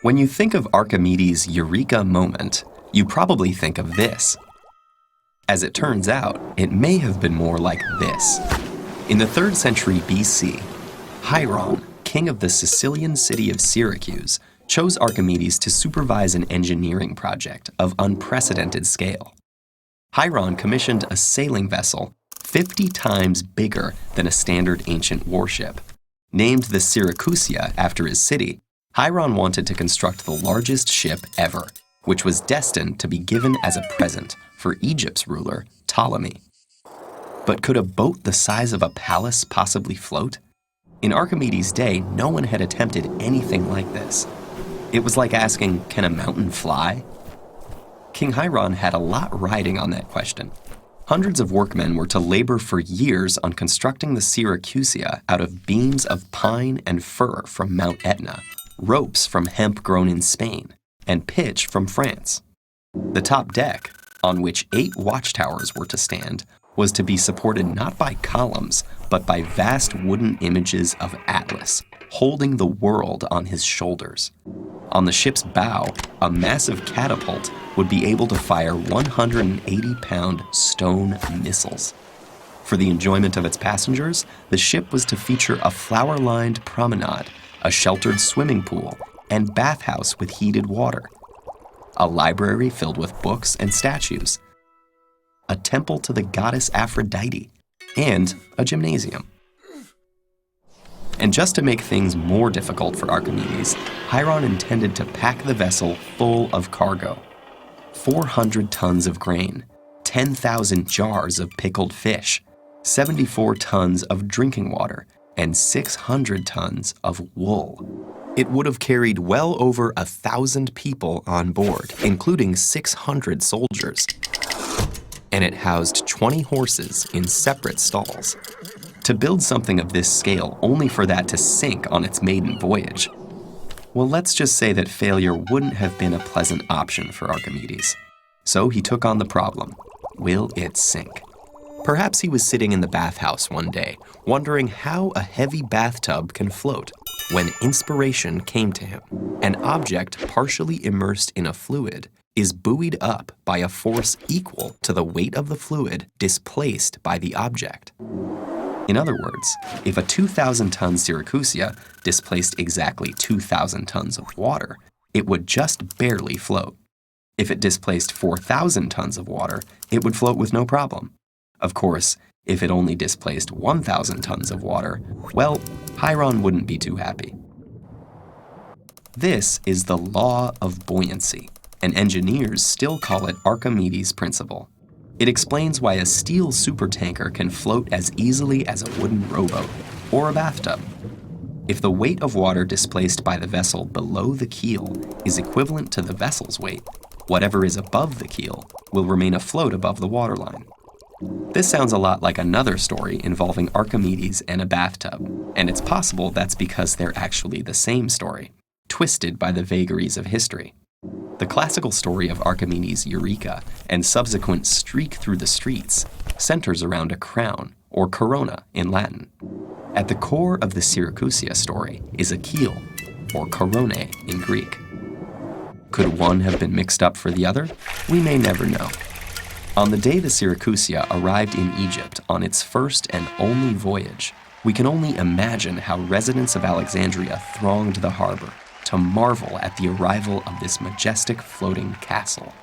When you think of Archimedes' eureka moment, you probably think of this. As it turns out, it may have been more like this. In the 3rd century BC, Hieron, king of the Sicilian city of Syracuse, chose Archimedes to supervise an engineering project of unprecedented scale. Hieron commissioned a sailing vessel 50 times bigger than a standard ancient warship. Named the Syracusia after his city, Hieron wanted to construct the largest ship ever, which was destined to be given as a present for Egypt's ruler, Ptolemy. But could a boat the size of a palace possibly float? In Archimedes' day, no one had attempted anything like this. It was like asking, can a mountain fly? King Hieron had a lot riding on that question. Hundreds of workmen were to labor for years on constructing the Syracusia out of beams of pine and fir from Mount Etna, ropes from hemp grown in Spain, and pitch from France. The top deck, on which 8 watchtowers were to stand, was to be supported not by columns, but by vast wooden images of Atlas, holding the world on his shoulders. On the ship's bow, a massive catapult would be able to fire 180-pound stone missiles. For the enjoyment of its passengers, the ship was to feature a flower-lined promenade, a sheltered swimming pool, and bathhouse with heated water, a library filled with books and statues, a temple to the goddess Aphrodite, and a gymnasium. And just to make things more difficult for Archimedes, Hieron intended to pack the vessel full of cargo. 400 tons of grain, 10,000 jars of pickled fish, 74 tons of drinking water, and 600 tons of wool. It would have carried well over 1,000 people on board, including 600 soldiers. And it housed 20 horses in separate stalls. To build something of this scale only for that to sink on its maiden voyage, well, let's just say that failure wouldn't have been a pleasant option for Archimedes. So he took on the problem. Will it sink? Perhaps he was sitting in the bathhouse one day, wondering how a heavy bathtub can float, when inspiration came to him. An object partially immersed in a fluid is buoyed up by a force equal to the weight of the fluid displaced by the object. In other words, if a 2,000-ton Syracusia displaced exactly 2,000 tons of water, it would just barely float. If it displaced 4,000 tons of water, it would float with no problem. Of course, if it only displaced 1,000 tons of water, well, Hieron wouldn't be too happy. This is the law of buoyancy, and engineers still call it Archimedes' principle. It explains why a steel supertanker can float as easily as a wooden rowboat or a bathtub. If the weight of water displaced by the vessel below the keel is equivalent to the vessel's weight, whatever is above the keel will remain afloat above the waterline. This sounds a lot like another story involving Archimedes and a bathtub, and it's possible that's because they're actually the same story, twisted by the vagaries of history. The classical story of Archimedes' Eureka and subsequent streak through the streets centers around a crown, or corona in Latin. At the core of the Syracusia story is a keel, or korone in Greek. Could one have been mixed up for the other? We may never know. On the day the Syracusia arrived in Egypt on its first and only voyage, we can only imagine how residents of Alexandria thronged the harbor to marvel at the arrival of this majestic floating castle.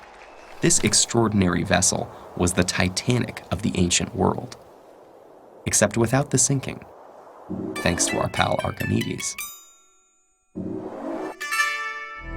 This extraordinary vessel was the Titanic of the ancient world, except without the sinking, thanks to our pal Archimedes.